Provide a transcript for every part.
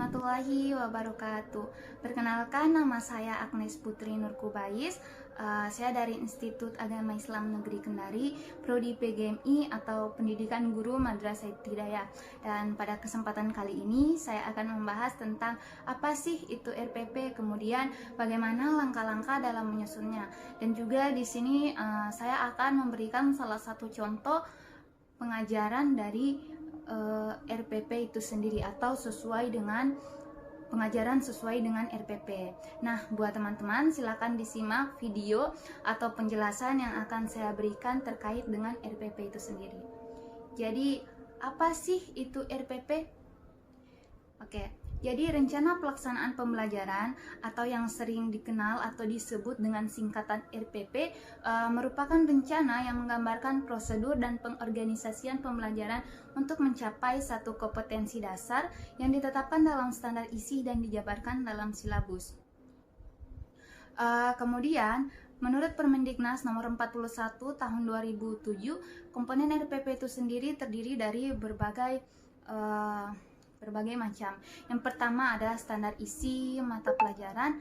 warahmatullahi wabarakatuh. Perkenalkan, nama saya Agnes Putri Nurkubais. Saya dari Institut Agama Islam Negeri Kendari, Prodi PGMI atau Pendidikan Guru Madrasah Ibtidaiyah. Dan pada kesempatan kali ini saya akan membahas tentang apa sih itu RPP, kemudian bagaimana langkah-langkah dalam menyusunnya. Dan juga di sini saya akan memberikan salah satu contoh pengajaran dari RPP itu sendiri atau sesuai dengan pengajaran sesuai dengan RPP. Nah, buat teman-teman silakan disimak video atau penjelasan yang akan saya berikan terkait dengan RPP itu sendiri. Jadi, apa sih itu RPP? Oke, jadi rencana pelaksanaan pembelajaran atau yang sering dikenal atau disebut dengan singkatan RPP merupakan rencana yang menggambarkan prosedur dan pengorganisasian pembelajaran untuk mencapai satu kompetensi dasar yang ditetapkan dalam standar isi dan dijabarkan dalam silabus. Kemudian, menurut Permendiknas nomor 41 tahun 2007, komponen RPP itu sendiri terdiri dari berbagai macam. Yang pertama ada standar isi mata pelajaran,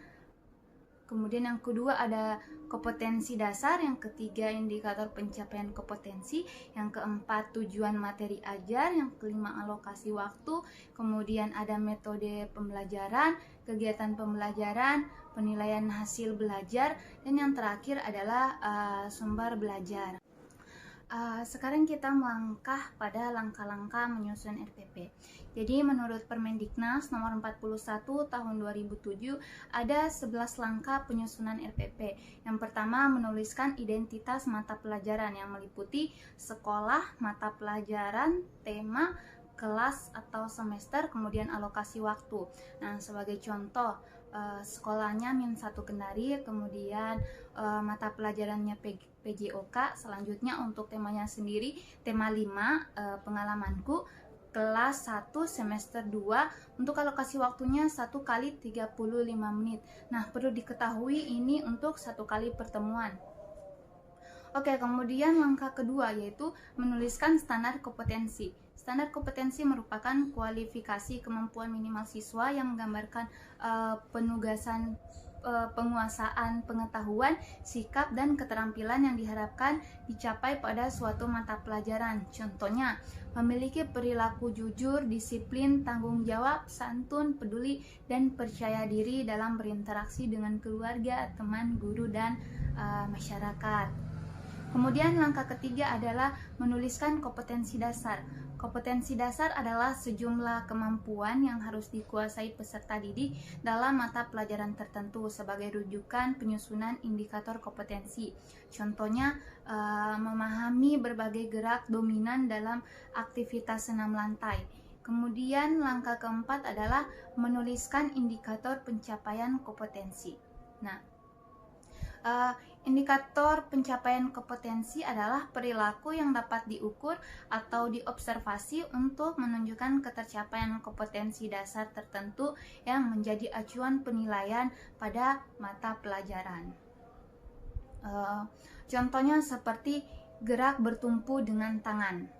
kemudian yang kedua ada kompetensi dasar, yang ketiga indikator pencapaian kompetensi, yang keempat tujuan materi ajar, yang kelima alokasi waktu, kemudian ada metode pembelajaran, kegiatan pembelajaran, penilaian hasil belajar, dan yang terakhir adalah sumber belajar. Sekarang kita melangkah pada langkah-langkah menyusun RPP. Jadi menurut Permendiknas nomor 41 tahun 2007 ada 11 langkah penyusunan RPP. Yang pertama, menuliskan identitas mata pelajaran yang meliputi sekolah, mata pelajaran, tema, kelas atau semester, kemudian alokasi waktu. Nah, sebagai contoh, sekolahnya Min 1 Kendari, kemudian mata pelajarannya PJOK, selanjutnya untuk temanya sendiri tema 5 pengalamanku, kelas 1 semester 2, untuk alokasi waktunya 1 kali 35 menit. Nah, perlu diketahui ini untuk 1 kali pertemuan. Oke, kemudian langkah kedua yaitu menuliskan standar kompetensi. Standar kompetensi merupakan kualifikasi kemampuan minimal siswa yang menggambarkan penugasan, penguasaan pengetahuan, sikap, dan keterampilan yang diharapkan dicapai pada suatu mata pelajaran. Contohnya, memiliki perilaku jujur, disiplin, tanggung jawab, santun, peduli, dan percaya diri dalam berinteraksi dengan keluarga, teman, guru, dan masyarakat. Kemudian langkah ketiga adalah menuliskan kompetensi dasar. Kompetensi dasar adalah sejumlah kemampuan yang harus dikuasai peserta didik dalam mata pelajaran tertentu sebagai rujukan penyusunan indikator kompetensi. Contohnya, memahami berbagai gerak dominan dalam aktivitas senam lantai. Kemudian langkah keempat adalah menuliskan indikator pencapaian kompetensi. Nah, indikator pencapaian kompetensi adalah perilaku yang dapat diukur atau diobservasi untuk menunjukkan ketercapaian kompetensi dasar tertentu yang menjadi acuan penilaian pada mata pelajaran. Contohnya seperti gerak bertumpu dengan tangan.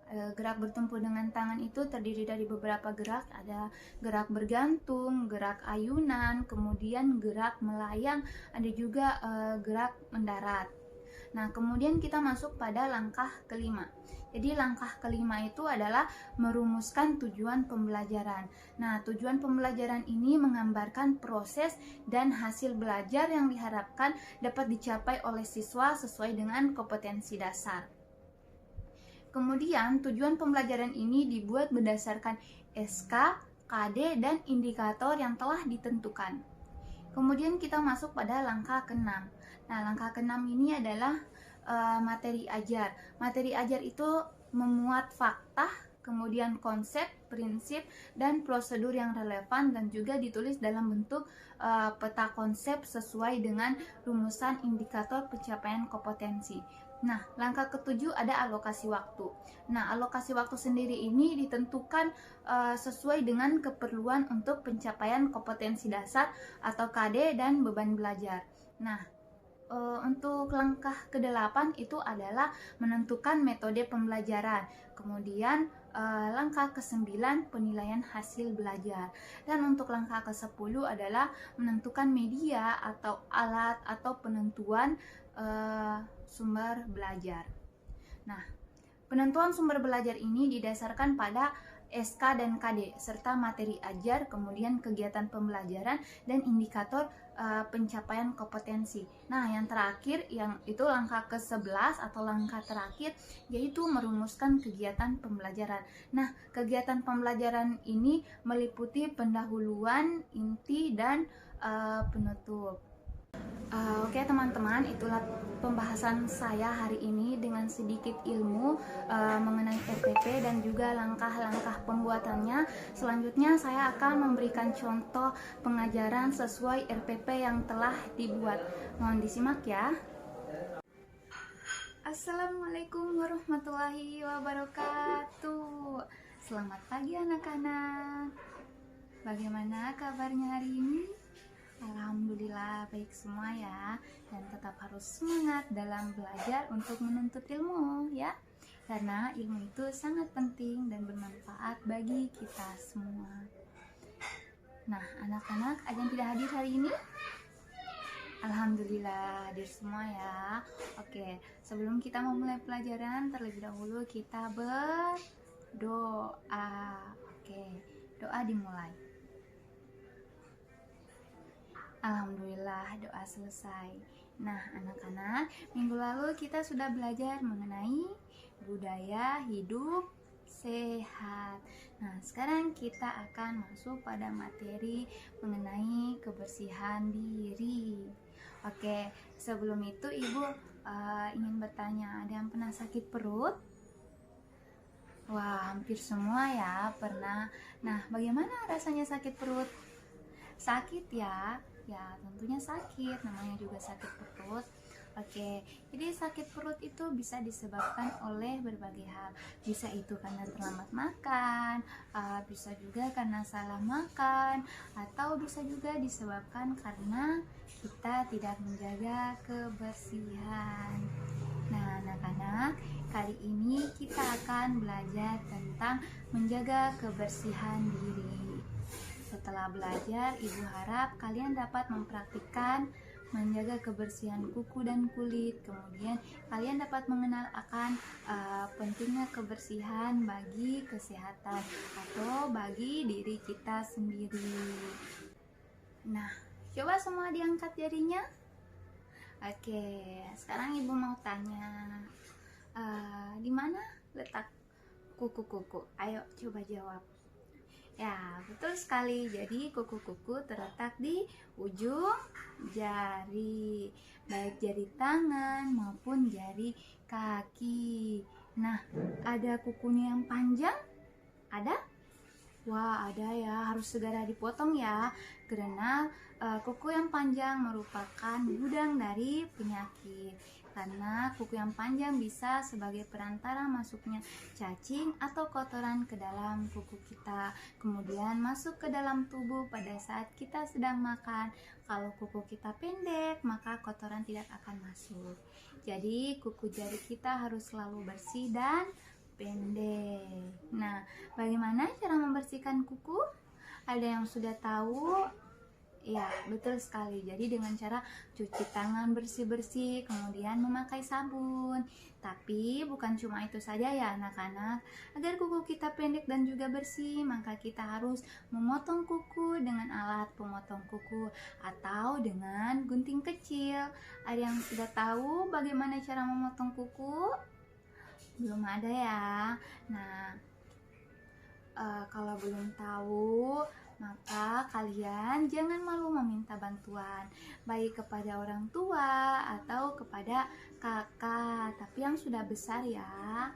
Gerak bertumpu dengan tangan itu terdiri dari beberapa gerak, ada gerak bergantung, gerak ayunan, kemudian gerak melayang, ada juga gerak mendarat. Nah, kemudian kita masuk pada langkah kelima. Jadi langkah kelima itu adalah merumuskan tujuan pembelajaran. Nah, tujuan pembelajaran ini menggambarkan proses dan hasil belajar yang diharapkan dapat dicapai oleh siswa sesuai dengan kompetensi dasar. Kemudian tujuan pembelajaran ini dibuat berdasarkan SK, KD, dan indikator yang telah ditentukan. Kemudian kita masuk pada langkah ke-6. Nah, langkah ke-6 ini adalah materi ajar. Materi ajar itu memuat fakta, kemudian konsep, prinsip, dan prosedur yang relevan dan juga ditulis dalam bentuk peta konsep sesuai dengan rumusan indikator pencapaian kompetensi. Nah, langkah ke-7 ada alokasi waktu. Nah, alokasi waktu sendiri ini ditentukan sesuai dengan keperluan untuk pencapaian kompetensi dasar atau KD dan beban belajar. Nah, Untuk langkah ke-8 itu adalah menentukan metode pembelajaran. Kemudian langkah ke-9 penilaian hasil belajar. Dan untuk langkah ke-10 adalah menentukan media atau alat atau penentuan sumber belajar. Nah, penentuan sumber belajar ini didasarkan pada SK dan KD serta materi ajar, kemudian kegiatan pembelajaran dan indikator pencapaian kompetensi. Nah, yang terakhir yang itu langkah ke-11 atau langkah terakhir yaitu merumuskan kegiatan pembelajaran. Nah, kegiatan pembelajaran ini meliputi pendahuluan, inti dan penutup. Oke teman-teman, itulah pembahasan saya hari ini dengan sedikit ilmu mengenai RPP dan juga langkah-langkah pembuatannya. Selanjutnya saya akan memberikan contoh pengajaran sesuai RPP yang telah dibuat. Mohon disimak ya. Assalamualaikum warahmatullahi wabarakatuh. Selamat pagi anak-anak. Bagaimana kabarnya hari ini? Alhamdulillah baik semua ya, dan tetap harus semangat dalam belajar untuk menuntut ilmu ya, karena ilmu itu sangat penting dan bermanfaat bagi kita semua. Nah anak-anak, ada yang tidak hadir hari ini? Alhamdulillah hadir semua ya. Oke, sebelum kita memulai pelajaran, terlebih dahulu kita berdoa. Oke, doa dimulai. Alhamdulillah doa selesai. Nah anak-anak, minggu lalu kita sudah belajar mengenai budaya hidup sehat. Nah sekarang kita akan masuk pada materi mengenai kebersihan diri. Oke, sebelum itu Ibu ingin bertanya, ada yang pernah sakit perut? Wah, hampir semua ya pernah. Nah bagaimana rasanya sakit perut? Sakit ya? Ya tentunya sakit, namanya juga sakit perut. Oke, jadi sakit perut itu bisa disebabkan oleh berbagai hal. Bisa itu karena terlambat makan, bisa juga karena salah makan, atau bisa juga disebabkan karena kita tidak menjaga kebersihan. Nah anak-anak, kali ini kita akan belajar tentang menjaga kebersihan diri. Setelah belajar, Ibu harap kalian dapat mempraktikkan menjaga kebersihan kuku dan kulit. Kemudian kalian dapat mengenal akan pentingnya kebersihan bagi kesehatan atau bagi diri kita sendiri. Nah, coba semua diangkat jarinya. Oke, sekarang Ibu mau tanya, di mana letak kuku-kuku? Ayo coba jawab. Ya, betul sekali. Jadi kuku-kuku terletak di ujung jari, baik jari tangan maupun jari kaki. Nah, ada kukunya yang panjang? Ada? Wah, ada ya. Harus segera dipotong ya, karena kuku yang panjang merupakan gudang dari penyakit. Karena kuku yang panjang bisa sebagai perantara masuknya cacing atau kotoran ke dalam kuku kita, kemudian masuk ke dalam tubuh pada saat kita sedang makan. Kalau kuku kita pendek, maka kotoran tidak akan masuk. Jadi kuku jari kita harus selalu bersih dan pendek. Nah, bagaimana cara membersihkan kuku? Ada yang sudah tahu? Ya, betul sekali. Jadi dengan cara cuci tangan bersih-bersih, kemudian memakai sabun. Tapi bukan cuma itu saja ya anak-anak. Agar kuku kita pendek dan juga bersih, maka kita harus memotong kuku dengan alat pemotong kuku atau dengan gunting kecil. Ada yang sudah tahu bagaimana cara memotong kuku? Belum ada ya. Nah, kalau belum tahu, maka kalian jangan malu meminta bantuan, baik kepada orang tua atau kepada kakak, tapi yang sudah besar ya.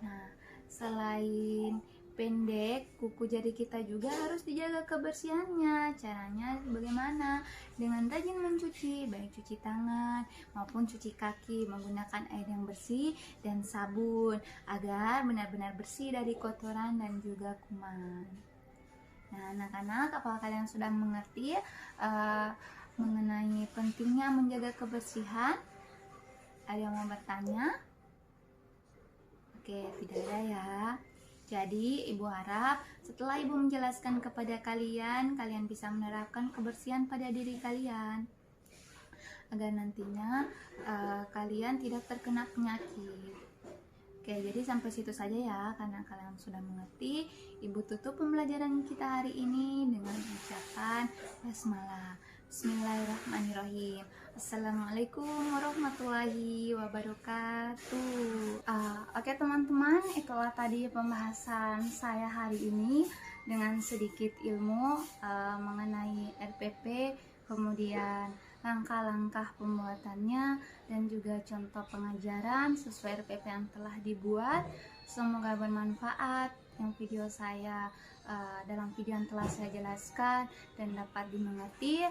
Nah, selain pendek, kuku jari kita juga harus dijaga kebersihannya. Caranya bagaimana? Dengan rajin mencuci, baik cuci tangan maupun cuci kaki, menggunakan air yang bersih dan sabun agar benar-benar bersih dari kotoran dan juga kuman. Nah anak-anak, apakah kalian sudah mengerti mengenai pentingnya menjaga kebersihan. Ada yang mau bertanya? Oke, tidak ada ya. Jadi Ibu harap setelah Ibu menjelaskan kepada kalian, kalian bisa menerapkan kebersihan pada diri kalian agar nantinya kalian tidak terkena penyakit. Oke, jadi sampai situ saja ya, karena kalian sudah mengerti. Ibu tutup pembelajaran kita hari ini dengan ucapan basmalah. Bismillahirrahmanirrahim. Assalamualaikum warahmatullahi wabarakatuh. Oke teman-teman, itulah tadi pembahasan saya hari ini dengan sedikit ilmu mengenai RPP, kemudian langkah-langkah pembuatannya, dan juga contoh pengajaran sesuai RPP yang telah dibuat. Semoga bermanfaat yang video saya dalam video yang telah saya jelaskan dan dapat dimengerti.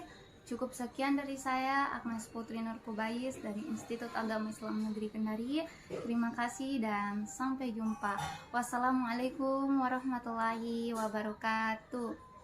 Cukup sekian dari saya, Agnes Putri Nurkubais dari Institut Agama Islam Negeri Kendari. Terima kasih dan sampai jumpa. Wassalamualaikum warahmatullahi wabarakatuh.